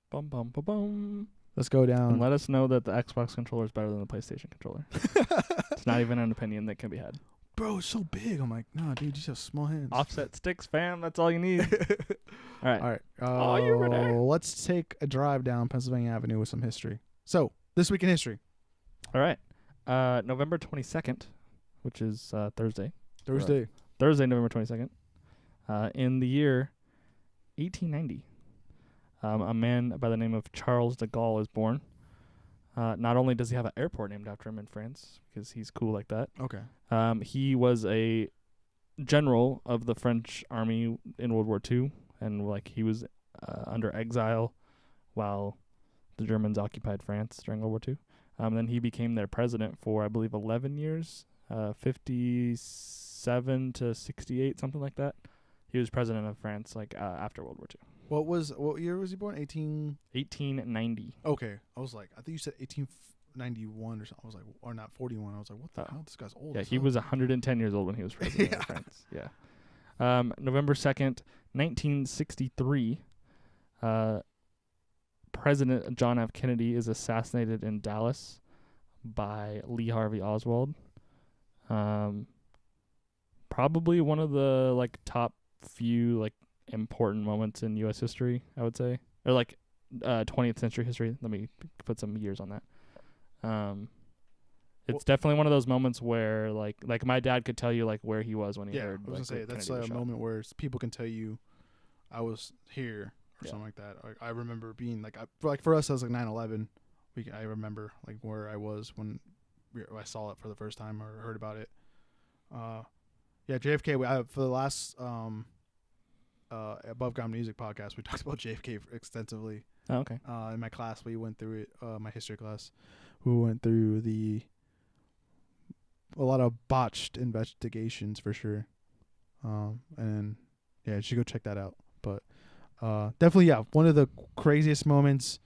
Bum, bum, bum, bum. Let's go And down. let us know that the Xbox controller is better than the PlayStation controller. It's not even an opinion that can be had. Bro, it's so big. I'm like, nah, dude, you just have small hands. Offset sticks, fam. That's all you need. All right. All right. Oh, you were there. Let's take a drive down Pennsylvania Avenue with some history. So, this week in history. All right. November 22nd, which is Thursday. Thursday. Thursday, November 22nd. In the year 1890, a man by the name of Charles de Gaulle is born. Not only does he have an airport named after him in France, because he's cool like that. Okay. He was a general of the French army in World War II, and like he was under exile while the Germans occupied France during World War II. Then he became their president for, I believe, 11 years, 57 to 68, something like that. He was president of France like after World War II. What year was he born? 1890. Okay. I was like, I think you said 1891 or something. I was like, or not 41. I was like, what the hell? This guy's old. Yeah, as he hell. was 110 years old when he was president of France. Yeah. November 2nd, 1963, President John F. Kennedy is assassinated in Dallas by Lee Harvey Oswald. Probably one of the like top few like important moments in U.S. history, I would say, or like 20th century history. Let me put some years on that. It's definitely one of those moments where like my dad could tell you like where he was when he heard. I was like, gonna say that's Kennedy a was shot. moment where people can tell you, I was here or Yeah. something like that. Like, I remember being like for us, it was like 9/11. I remember like where I was when I saw it for the first time or heard about it. Yeah, JFK. For the last Above Ground Music podcast, we talked about JFK extensively. Oh, okay. In my class, we went through it. My history class, we went through a lot of botched investigations for sure. And yeah, you should go check that out. But definitely, yeah, one of the craziest moments.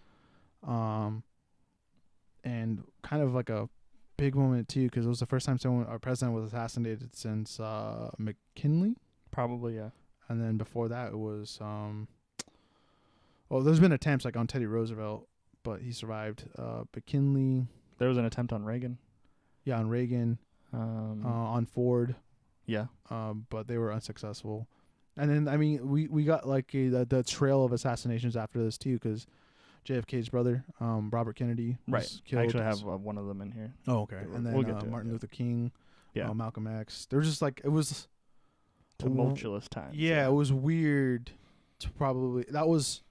And kind of like a big moment too, because it was the first time our president was assassinated since McKinley. Probably, yeah. And then before that, it was there's been attempts like on Teddy Roosevelt, but he survived. McKinley, There was an attempt on Reagan. yeah, on Reagan, on Ford, Yeah. but they were unsuccessful. And then I mean, we got like the trail of assassinations after this too, because JFK's brother, Robert Kennedy, was killed. I actually have one of them in here. Oh, okay. And then We'll get to it, Martin yeah. Luther King, Yeah. Malcolm X. They're just like, it was Tumultuous times. Yeah, it was weird. That was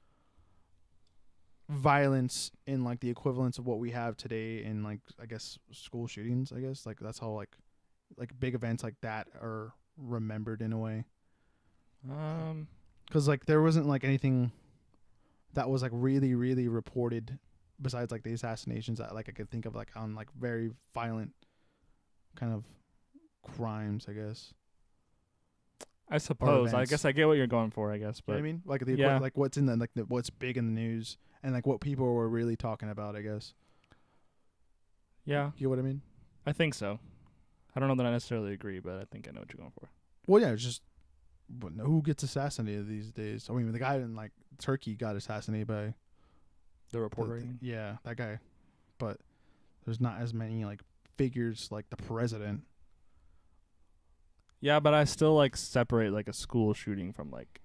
violence in like the equivalence of what we have today in like, I guess, school shootings. I guess like that's how like big events like that are remembered in a way. Because like there wasn't like anything that was like really really reported besides like the assassinations that like I could think of like on like very violent kind of crimes, I guess. I suppose. I events. guess I get what you're going for. I guess, You know but what I mean? Like Yeah. like what's in the what's big in the news and like what people were really talking about, I guess. yeah, You know what I mean? I think so. I don't know that I necessarily agree, but I think I know what you're going for. Well, yeah, it's just who gets assassinated these days? I mean, the guy in like Turkey got assassinated by The reporter. you mean? yeah, that guy. But there's not as many like figures like the president. Yeah, but I still like separate like a school shooting from like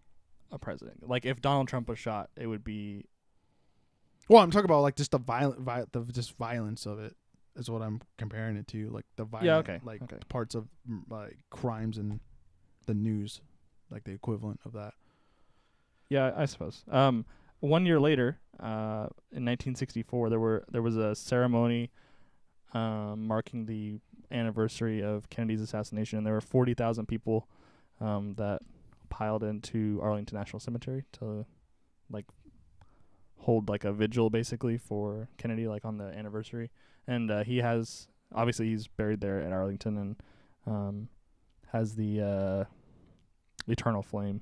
a president. Like if Donald Trump was shot, it would be Well, I'm talking about like just the just violence of it is what I'm comparing it to, like the violent, like parts of like crimes and the news, like the equivalent of that. Yeah, I suppose. 1 year later, in 1964, there was a ceremony marking the anniversary of Kennedy's assassination, and there were 40,000 people that piled into Arlington National Cemetery to like hold like a vigil basically for Kennedy, like on the anniversary. And he's buried there at Arlington, and has the eternal flame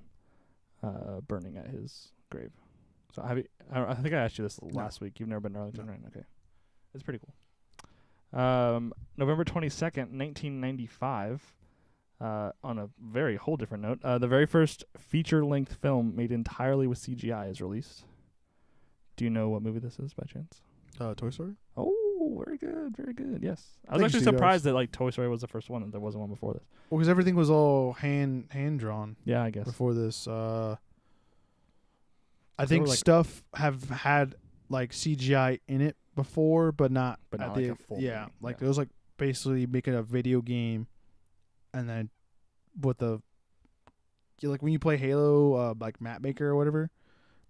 burning at his grave. So I think I asked you this last week. You've never been to Arlington, right? Okay. It's pretty cool. November 22nd, 1995, on a very whole different note, the very first feature-length film made entirely with CGI is released. Do you know what movie this is by chance? Toy Story. Oh, very good, very good. Yes, I was actually surprised that like Toy Story was the first one and there wasn't one before this. Well, because everything was all hand drawn. Yeah, I guess before this. I think stuff have had like CGI in it before, but not like a full yeah, movie. Like it was like basically making a video game, and then with the like when you play Halo, like map maker or whatever,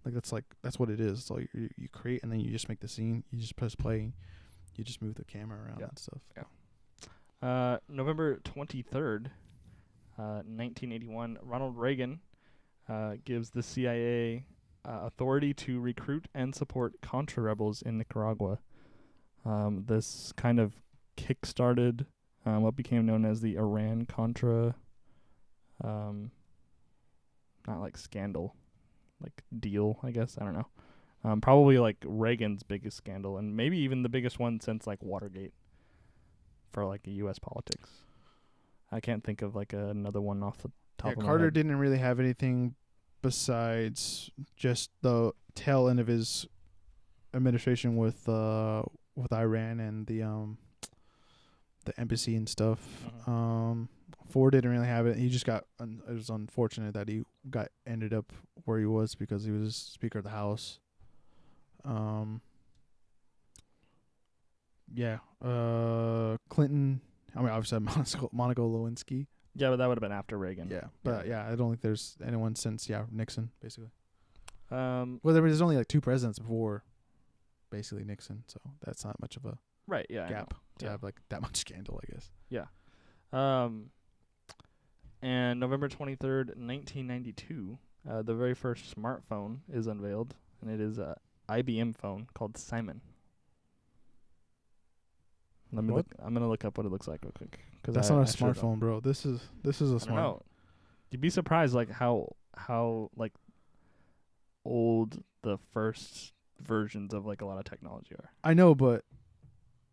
that's what it is. So you create and then you just make the scene. You just press play. You just move the camera around and stuff. Yeah. November 23rd, 1981, Ronald Reagan gives the CIA authority to recruit and support Contra rebels in Nicaragua. This kind of kick-started what became known as the Iran-Contra, not like scandal, like deal, I guess. I don't know. Probably like Reagan's biggest scandal, and maybe even the biggest one since like Watergate for like U.S. politics. I can't think of like another one off the top of my head. Carter didn't really have anything besides just the tail end of his administration with Iran and the embassy and stuff. Mm-hmm. Ford didn't really have it. He just got it was unfortunate that he ended up where he was because he was Speaker of the House. Clinton. I mean, obviously Monica Lewinsky. Yeah, but that would have been after Reagan. Yeah, but I don't think there's anyone since Nixon basically. Well, there's only like two presidents before, basically Nixon, so that's not much of a gap to have like that much scandal, I guess. Yeah. And November 23rd, 1992, the very first smartphone is unveiled, and it is a IBM phone called Simon. I'm gonna look up what it looks like real quick. That's not a smartphone, bro. This is a smartphone. You'd be surprised like how like old the first versions of like a lot of technology are. I know, but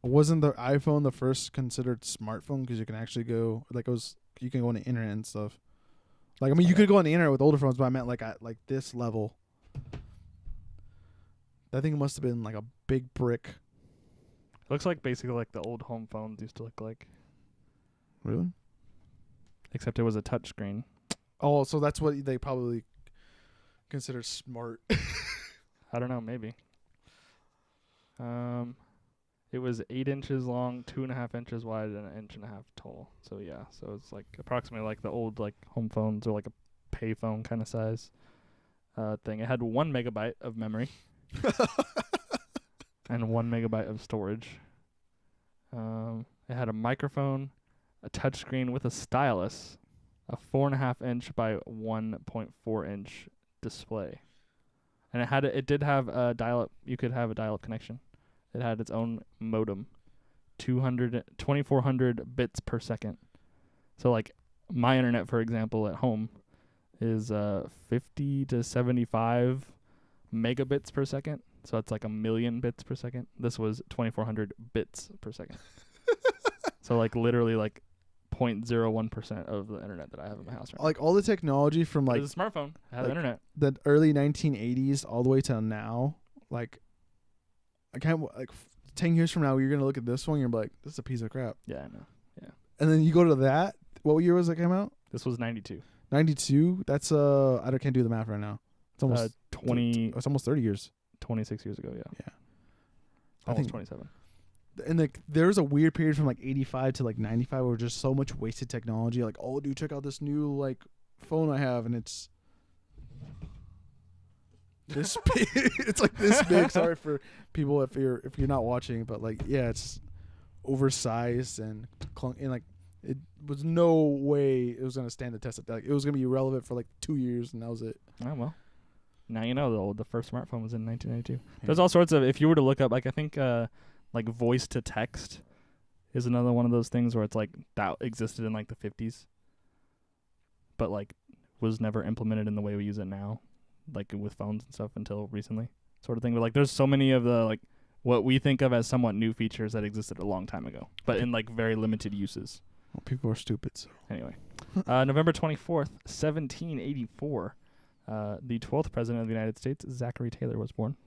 wasn't the iPhone the first considered smartphone because you can actually go you can go on the internet and stuff. Like I mean, you could go on the internet with older phones, but I meant like at like this level. That thing must have been like a big brick. Looks like basically like the old home phones used to look like. Really? Except it was a touch screen. Oh, so that's what they probably consider smart. I don't know, maybe. It was 8 inches long, 2.5 inches wide, and 1.5 inches tall. So yeah, so it's like approximately like the old like home phones or like a payphone kind of size thing. It had 1 megabyte of memory. And 1 megabyte of storage. It had a microphone, a touchscreen with a stylus, a 4.5 inch by 1.4 inch display, and it did have a dial-up. You could have a dial-up connection. It had its own modem, 2400 bits per second. So like my internet, for example, at home is 50 to 75 megabits per second. So it's like 1,000,000 bits per second. This was 2,400 bits per second. So like literally like 0.01% of the internet that I have in my house right now. Like all the technology from like it's a smartphone. It has internet. The early 1980s all the way to now. Like I can't 10 years from now you're gonna look at this one. You're like, this is a piece of crap. Yeah, I know. Yeah. And then you go to that. What year was it came out? This was 92. 92. That's I can't do the math right now. It's almost 20. It's almost 30 years. 26 years ago, yeah. Yeah. I think 27. And like there was a weird period from like 85 to like 95 where just so much wasted technology. Like, oh, dude, check out this new like phone I have, and it's this big. It's like this big. Sorry for people if you're not watching, but like yeah, it's oversized and like it was no way it was gonna stand the test of like it was gonna be irrelevant for like 2 years, and that was it. Oh well. Now you know the first smartphone was in 1992. Yeah. There's all sorts of, if you were to look up, like I think like voice to text is another one of those things where it's like that existed in like the 50s, but like was never implemented in the way we use it now, like with phones and stuff until recently, sort of thing. But like there's so many of the like what we think of as somewhat new features that existed a long time ago, but in like very limited uses. Well, people are stupid. So anyway, November 24th, 1784. The 12th president of the United States, Zachary Taylor, was born.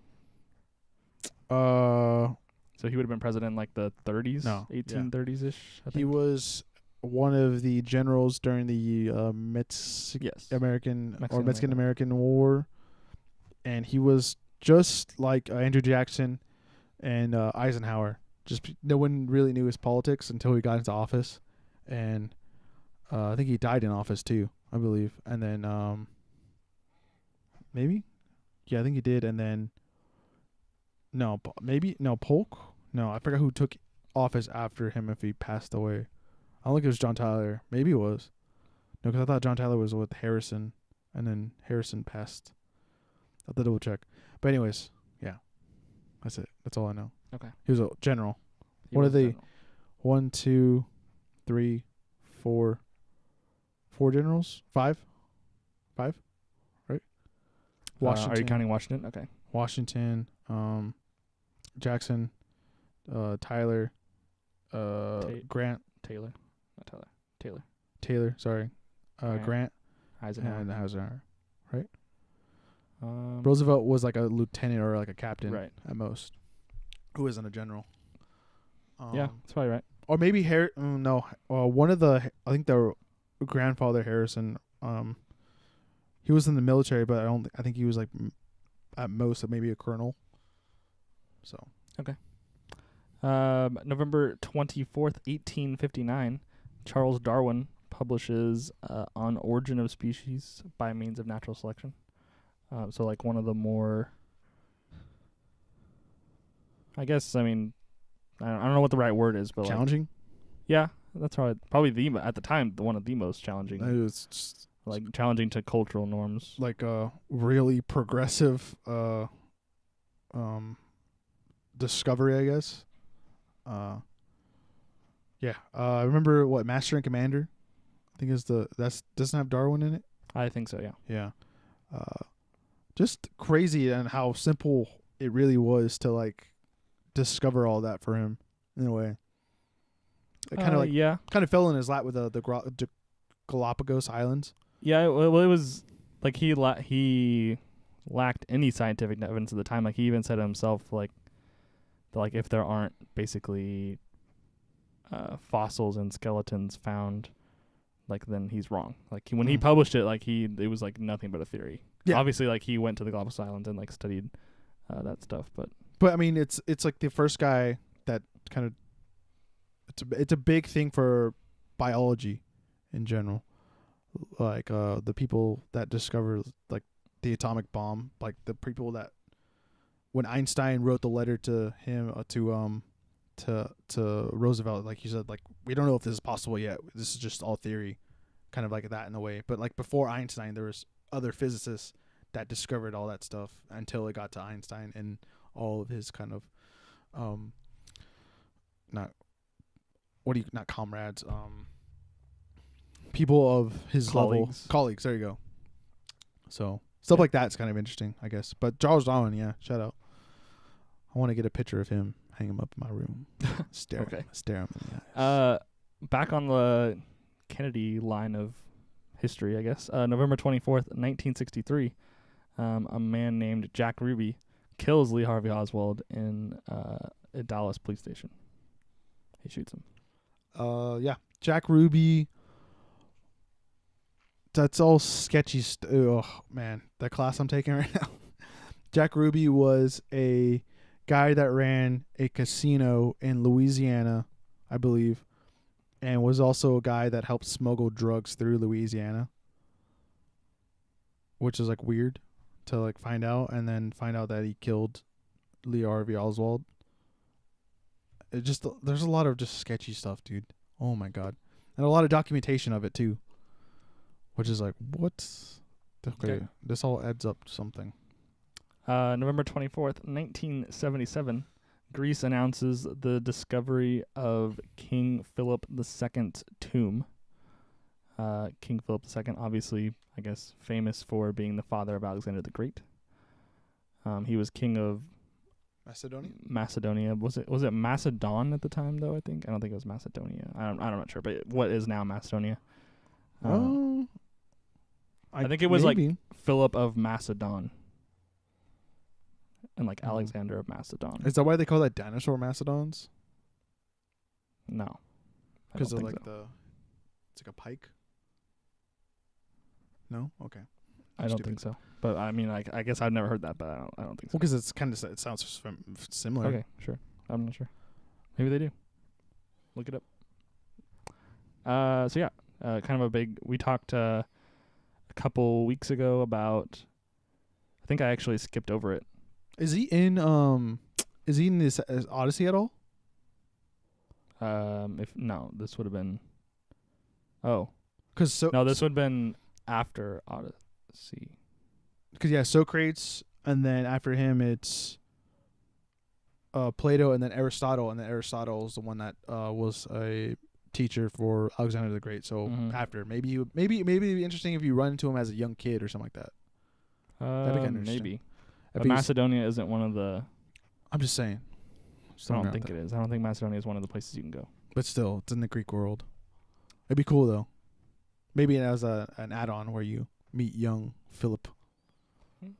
So he would have been president in like the 30s, No, 1830s ish. I think he was one of the generals during the Mexican American War, and he was just like Andrew Jackson and Eisenhower. Just no one really knew his politics until he got into office, and I think he died in office too, I believe. And then maybe, yeah, I think he did. And then Polk. No, I forgot who took office after him if he passed away. I don't think it was John Tyler. Maybe it was. No, because I thought John Tyler was with Harrison, and then Harrison passed. I'll have to double check. But anyways, yeah, that's it. That's all I know. Okay. He was a general. What are they? 1, 2, 3, 4. 4 generals? 5? 5? Right? Washington. Are you counting Washington? Okay. Washington, Jackson, Tyler, Grant. Taylor, sorry. Grant. Eisenhower. And Eisenhower, right? Roosevelt was like a lieutenant or like a captain, right, at most. Who isn't a general? Yeah, that's probably right. Or maybe one of the, I think their grandfather Harrison, he was in the military, but I think he was like at most maybe a colonel. So okay. November 24th, 1859, Charles Darwin publishes On Origin of Species by Means of Natural Selection. So like one of the more, I guess, I mean, I don't know what the right word is, but challenging. Like, yeah, that's probably at the time one of the most challenging. It was just like challenging to cultural norms. Like a really progressive discovery, I guess. I remember what Master and Commander, I think doesn't have Darwin in it. I think so, yeah. Yeah. Just crazy and how simple it really was to like discover all that for him in a way. It kind of fell in his lap with the Galapagos Islands. Yeah, well, it was like he lacked any scientific evidence at the time. Like he even said himself, like if there aren't basically fossils and skeletons found, like then he's wrong. Like when he published it, like it was like nothing but a theory. Yeah. Obviously, like he went to the Galapagos Islands and like studied that stuff, but I mean, it's like the first guy that kind of it's a big thing for biology in general. Like the people that discover like the atomic bomb, like the people that when Einstein wrote the letter to him to Roosevelt, like he said, like we don't know if this is possible yet. This is just all theory, kind of like that in a way. But like before Einstein, there was other physicists that discovered all that stuff until it got to Einstein and all of his kind of not comrades, people of his colleagues. There you go. So stuff like that's kind of interesting, I guess. But Charles Darwin, yeah, shout out. I want to get a picture of him, hang him up in my room, stare him in the eyes. Back on the Kennedy line of history, I guess. November 24th, 1963, a man named Jack Ruby kills Lee Harvey Oswald in a Dallas police station. He shoots him. Yeah, Jack Ruby. That's all sketchy. Oh man, that class I'm taking right now. Jack Ruby was a guy that ran a casino in Louisiana, I believe, and was also a guy that helped smuggle drugs through Louisiana, which is like weird to like find out, and then find out that he killed Lee Harvey Oswald. There's a lot of just sketchy stuff, dude. Oh my god, and a lot of documentation of it too, which is like, what? Okay, this all adds up to something. November 24th, 1977, Greece announces the discovery of King Philip II's tomb. King Philip II, obviously, I guess, famous for being the father of Alexander the Great. He was king of Macedonia. Was it Macedon at the time, though, I think? I don't think it was Macedonia. I'm not sure, but what is now Macedonia? I think it was maybe. Like Philip of Macedon. and like Alexander of Macedon. Is that why they call that dinosaur mastodons? No, because of like it's like a pike. No, okay. I don't think so. But I mean, I guess I've never heard that, but I don't think so. Well, because it's kind of it sounds similar. Okay, sure. I'm not sure. Maybe they do. Look it up. So yeah, kind of a big. We talked a couple weeks ago about. I think I actually skipped over it. Is he in this Odyssey at all? This would have been. Oh, this would have been after Odyssey. Because Socrates, and then after him it's Plato, and then Aristotle, and then Aristotle is the one that was a teacher for Alexander the Great. So after maybe it'd be interesting if you run into him as a young kid or something like that. That'd be kind of interesting. Maybe. But Macedonia isn't one of the. I'm just saying. I don't think it is. I don't think Macedonia is one of the places you can go. But still, it's in the Greek world. It'd be cool though. Maybe as an add-on where you meet young Philip.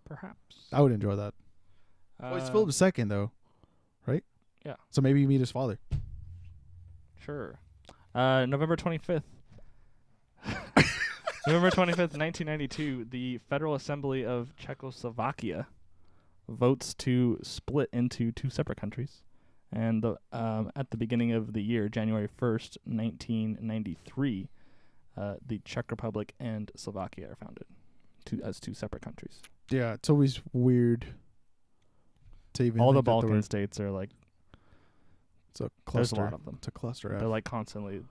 Perhaps. I would enjoy that. It's Philip II though, right? Yeah. So maybe you meet his father. Sure. November 25th. November 25th, 1992, the Federal Assembly of Czechoslovakia votes to split into two separate countries. And at the beginning of the year, January 1st, 1993, the Czech Republic and Slovakia are founded as two separate countries. Yeah, it's always weird to even all the Balkan states are like it's a cluster. There's a lot of them. It's a cluster. They're like constantly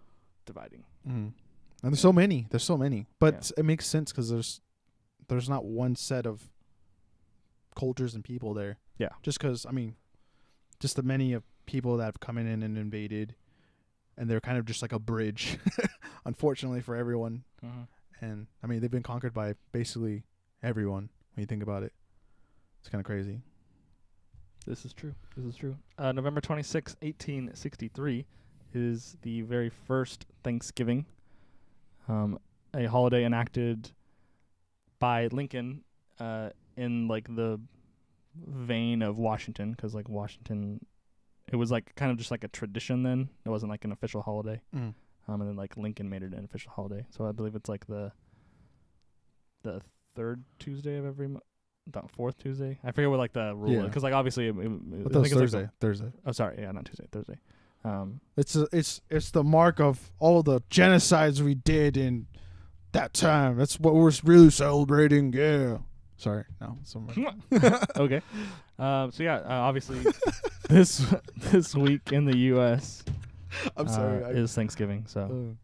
dividing. And there's so many. But it makes sense because there's not one set of cultures and people there. Yeah. Just because just the many of people that have come in and invaded, and they're kind of just like a bridge, unfortunately for everyone. And they've been conquered by basically everyone when you think about it. It's kind of crazy. This is true. November 26, 1863 is the very first Thanksgiving, a holiday enacted by Lincoln in like the vein of Washington, because like Washington, it was like kind of just like a tradition then. It wasn't like an official holiday. And then like Lincoln made it an official holiday. So I believe it's like the third Tuesday of every month. Fourth Tuesday. I forget what like the rule is, because like obviously I think it's Thursday. Thursday. Oh, sorry, yeah, not Tuesday. Thursday. It's the mark of all the genocides we did in that time. That's what we're really celebrating. Yeah. Sorry, no. Okay. So yeah, obviously this week in the U.S. I'm sorry. Is Thanksgiving. So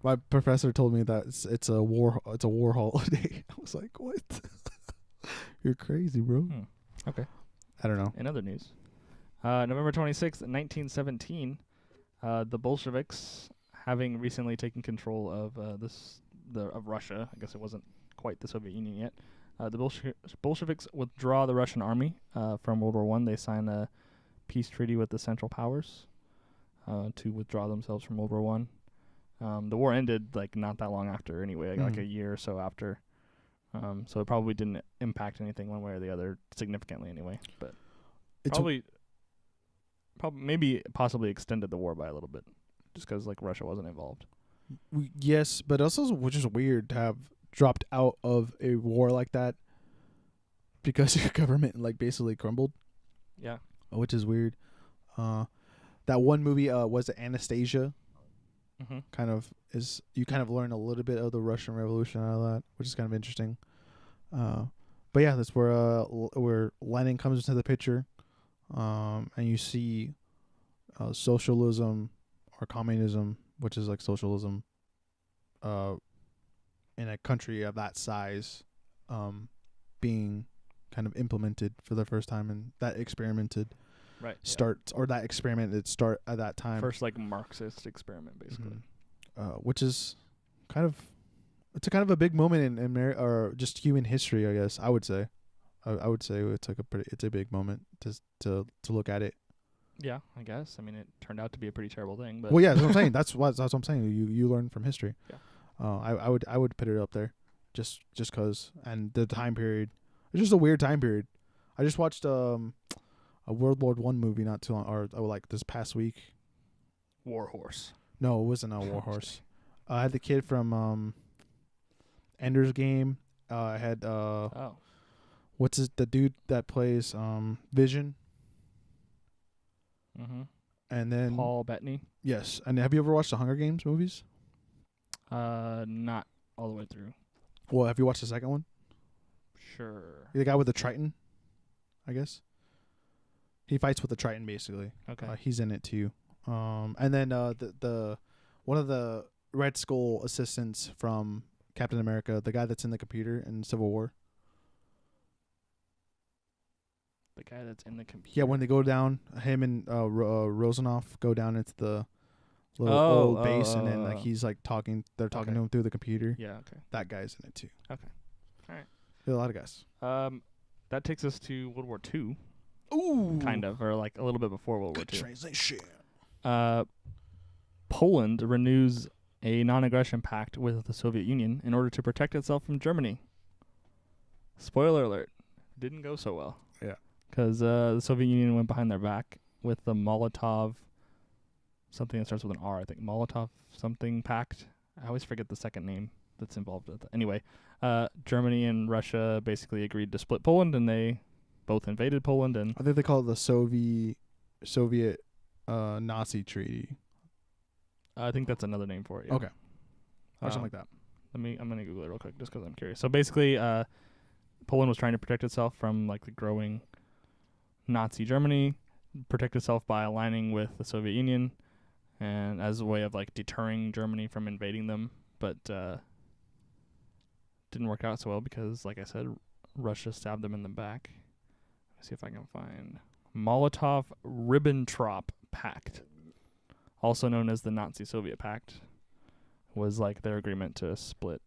my professor told me that it's a war holiday. I was like, what? You're crazy, bro. Okay. I don't know. In other news, November 26th, 1917, the Bolsheviks, having recently taken control of of Russia. I guess it wasn't quite the Soviet Union yet. The Bolsheviks withdraw the Russian army from World War I. They sign a peace treaty with the Central Powers to withdraw themselves from World War I. The war ended like not that long after anyway, like a year or so after. So it probably didn't impact anything one way or the other significantly anyway. But possibly extended the war by a little bit, just because like Russia wasn't involved. Yes, but also which is weird to have dropped out of a war like that because your government like basically crumbled. Yeah, which is weird. That one movie was Anastasia. Kind of learn a little bit of the Russian Revolution out of that, which is kind of interesting. But yeah, that's where Lenin comes into the picture, and you see socialism or communism, which is like socialism, in a country of that size, being kind of implemented for the first time, and that experimented. Right. That experimented start at that time. First, like Marxist experiment, basically. Which is kind of a big moment in or just human history, I guess. I would say it's a big moment to look at it. Yeah, I guess. It turned out to be a pretty terrible thing, but well, yeah, that's what I'm saying. That's what I'm saying. You learn from history. Yeah. I would put it up there, just cause, and the time period. It's just a weird time period. I just watched a World War One movie not too long, or like this past week. War Horse. No, it wasn't a War Horse. I had the kid from Ender's Game. I had what's the dude that plays Vision? Mm-hmm. And then Paul Bettany. Yes. And have you ever watched the Hunger Games movies? Not all the way through. Well, have you watched the second one? Sure. The guy with the Triton, I guess. He fights with the Triton basically. Okay. He's in it too. And then the one of the Red Skull assistants from Captain America, the guy that's in the computer in Civil War. The guy that's in the computer. Yeah, when they go down, him and Rosanoff go down into the little old base, and then like he's like talking. They're talking to him through the computer. Yeah. Okay. That guy's in it too. Okay. All right. There's a lot of guys. That takes us to World War II. Ooh. Kind of, or like a little bit before World War II. Translation. Poland renews a non-aggression pact with the Soviet Union in order to protect itself from Germany. Spoiler alert. Didn't go so well. Yeah. Because the Soviet Union went behind their back with the Molotov, something that starts with an R, I think. Molotov something pact. I always forget the second name that's involved with it. Anyway, Germany and Russia basically agreed to split Poland, and they both invaded Poland. And I think they call it the Soviet Nazi Treaty. I think that's another name for it. Yeah. Okay. Or something like that. I'm gonna Google it real quick just because I'm curious. So basically, Poland was trying to protect itself from like the growing Nazi Germany, protect itself by aligning with the Soviet Union, and as a way of like deterring Germany from invading them. But didn't work out so well because, like I said, Russia stabbed them in the back. Let's see if I can find Molotov-Ribbentrop Pact, also known as the Nazi-Soviet Pact, was like their agreement to split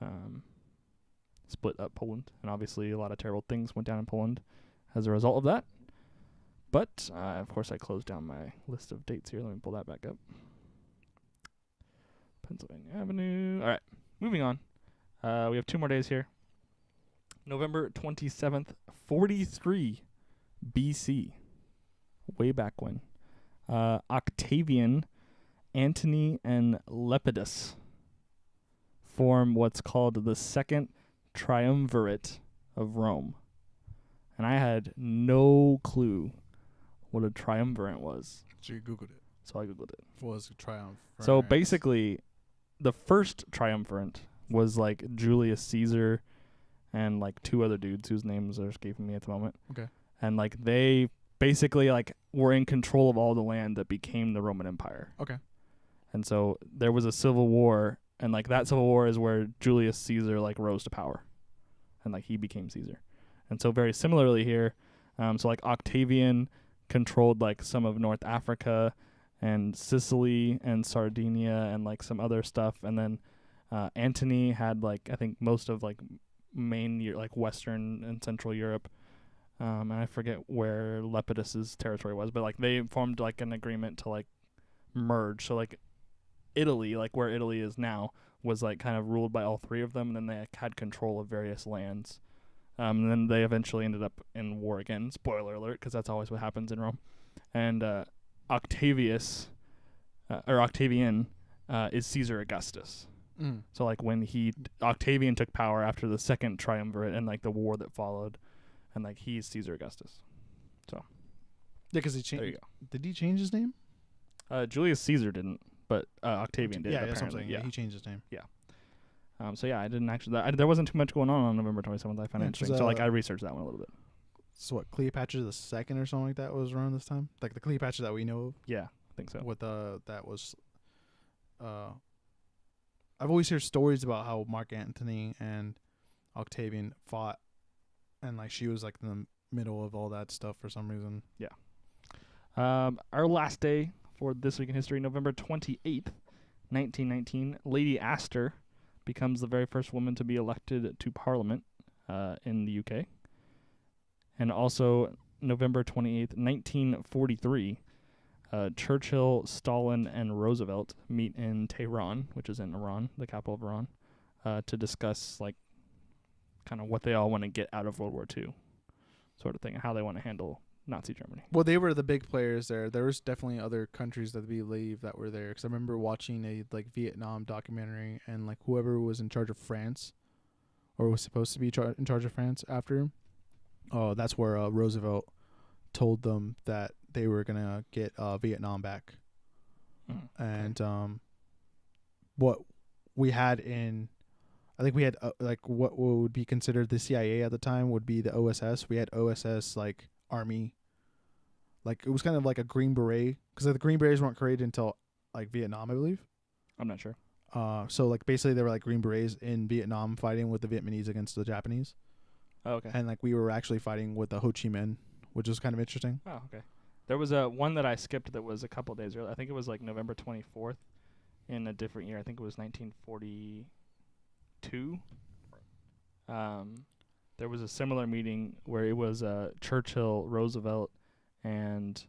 up Poland. And obviously a lot of terrible things went down in Poland as a result of that. But, of course, I closed down my list of dates here. Let me pull that back up. Pennsylvania Avenue. All right, moving on. We have 2 more days here. November 27th, 43 BC. Way back when. Octavian, Antony, and Lepidus form what's called the Second Triumvirate of Rome. And I had no clue what a triumvirate was. So you Googled it. So I Googled it. What was a triumph? So basically, the first triumvirate was like Julius Caesar and like 2 other dudes whose names are escaping me at the moment. Okay. And like they basically like were in control of all the land that became the Roman Empire. Okay. And so there was a civil war, and like that civil war is where Julius Caesar like rose to power, and like he became Caesar. And so very similarly here, so like Octavian controlled like some of North Africa and Sicily and Sardinia and like some other stuff, and then Antony had like I think most of like main like Western and Central Europe. And I forget where Lepidus's territory was, but like they formed like an agreement to like merge. So like Italy, like where Italy is now, was like kind of ruled by all 3 of them, and then they like, had control of various lands. And then they eventually ended up in war again. Spoiler alert, because that's always what happens in Rome. And Octavian is Caesar Augustus. Mm. So like when Octavian took power after the second triumvirate and like the war that followed, and like he's Caesar Augustus. So yeah, because he changed. There you go. Did he change his name? Julius Caesar didn't, but Octavian did. Yeah, that's what I'm saying. Yeah, he changed his name. Yeah. So yeah, I didn't actually. There wasn't too much going on November 27th. I found it interesting. So like I researched that one a little bit. So what, Cleopatra the Second or something like that was around this time? Like the Cleopatra that we know of? Yeah, I think so. With that was I've always heard stories about how Mark Antony and Octavian fought, and like she was like in the middle of all that stuff for some reason. Yeah. Our last day for This Week in History, November 28th, 1919, Lady Astor becomes the very first woman to be elected to Parliament in the UK. And also, November 28th, 1943, Churchill, Stalin, and Roosevelt meet in Tehran, which is in Iran, the capital of Iran, to discuss like kind of what they all want to get out of World War II. sort of thing, and how they want to handle Nazi Germany. Well, they were the big players there. There was definitely other countries that we believe that were there, because I remember watching a Vietnam documentary, and whoever was in charge of France, or was supposed to be in charge of France after him, that's where Roosevelt told them that they were gonna get Vietnam back. And what we had I think we had what would be considered the CIA at the time would be the OSS. We had OSS Army. It was kind of like a Green Beret, because the Green Berets weren't created until Vietnam, I believe. I'm not sure. So basically they were Green Berets in Vietnam fighting with the Vietnamese against the Japanese. Oh, okay. And we were actually fighting with the Ho Chi Minh, which was kind of interesting. Oh, okay. There was one that I skipped that was a couple days earlier. I think it was November 24th in a different year. I think it was 1942. There was a similar meeting where it was Churchill, Roosevelt, and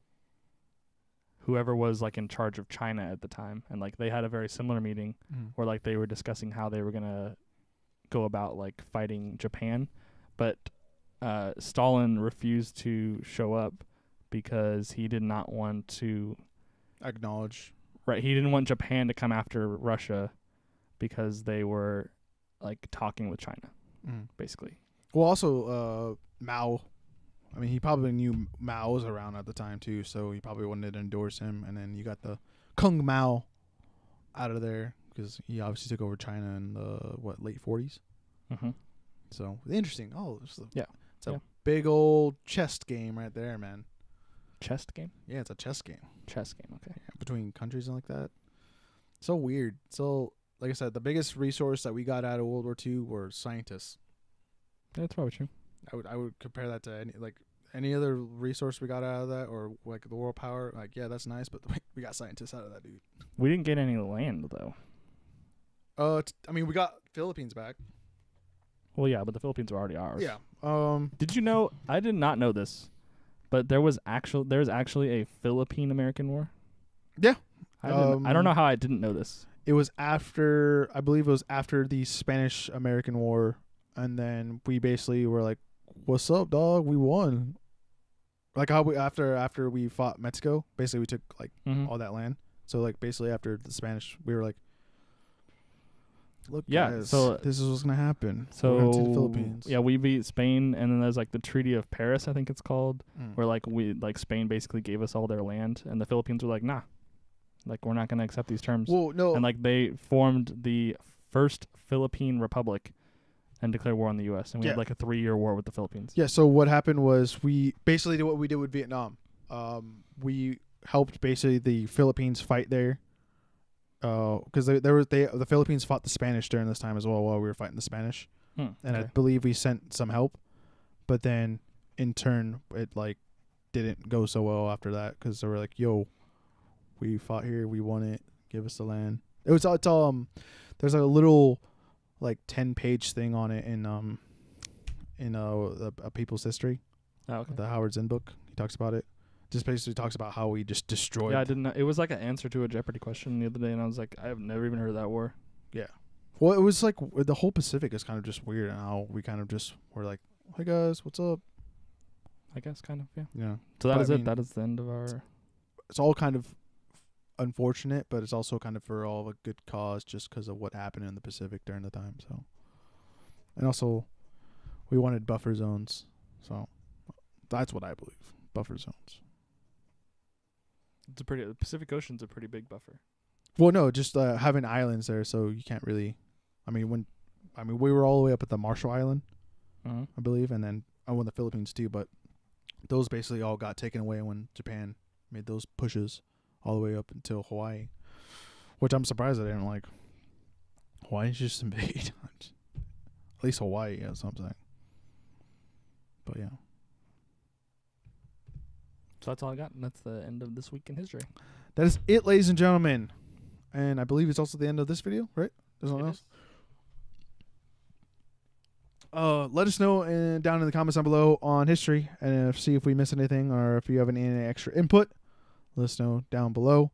whoever was in charge of China at the time, and they had a very similar meeting where they were discussing how they were gonna go about fighting Japan, but Stalin refused to show up because he did not want to acknowledge. Right, he didn't want Japan to come after Russia because they were talking with China, basically. Well, also Mao. I mean, he probably knew Mao was around at the time too, so he probably wanted to endorse him. And then you got the Kung Mao out of there, because he obviously took over China in the late 40s. So interesting. It's a big old chess game right there, man. Chess game? Yeah, it's a chess game. Chess game, okay. Yeah, between countries and that. So weird. So, like I said, the biggest resource that we got out of World War II were scientists. That's probably true. I would compare that to any other resource we got out of that, or the world power. Yeah, that's nice, but we got scientists out of that, dude. We didn't get any land though. I mean, we got Philippines back. Well, yeah, but the Philippines were already ours. Yeah. Did you know? I did not know this, but there's actually a Philippine-American War. Yeah. I don't know how I didn't know this. It was after, I believe it was after the Spanish-American War, and then we basically were like, "What's up, dog? We won." How we after we fought Mexico, basically we took all that land. So basically after the Spanish, we were like, "Look, guys, so this is what's gonna happen." So we're gonna take the Philippines. Yeah, we beat Spain, and then there's the Treaty of Paris, I think it's called, where Spain basically gave us all their land, and the Philippines were like, "Nah, we're not gonna accept these terms." Well, no, and they formed the first Philippine Republic and declared war on the U.S. and we had a 3-year war with the Philippines. Yeah. So what happened was we basically did what we did with Vietnam. We helped basically the Philippines fight there. Because the Philippines fought the Spanish during this time as well while we were fighting the Spanish, and I believe we sent some help, but then in turn it didn't go so well after that, because they were like, "Yo, we fought here, we won it, give us the land." It's all there's a little 10-page thing on it in a People's History, the Howard Zinn book. He talks about it. Just basically talks about how we just destroyed. Yeah, I didn't know. It was an answer to a Jeopardy question the other day, and I was like, I have never even heard of that war. Yeah. Well, it was the whole Pacific is kind of just weird, and how we kind of just were like, "Hey guys, what's up?" I guess kind of, yeah. Yeah. So that is it. That is the end of our. It's all kind of unfortunate, but it's also kind of for all of a good cause, just because of what happened in the Pacific during the time. So, and also, we wanted buffer zones, so that's what I believe. Buffer zones. The Pacific Ocean's a pretty big buffer. Well, no, just having islands there, so you can't really. We were all the way up at the Marshall Island, I believe, and then I won the Philippines too, but those basically all got taken away when Japan made those pushes all the way up until Hawaii, which I'm surprised I didn't like. Hawaii's just invade. At least Hawaii, yeah, that's what I'm saying. But yeah. So that's all I got, and that's the end of This Week in History. That is it, ladies and gentlemen. And I believe it's also the end of this video, right? There's nothing else? Let us know down in the comments down below on history, and see if we missed anything, or if you have any extra input. Let us know down below.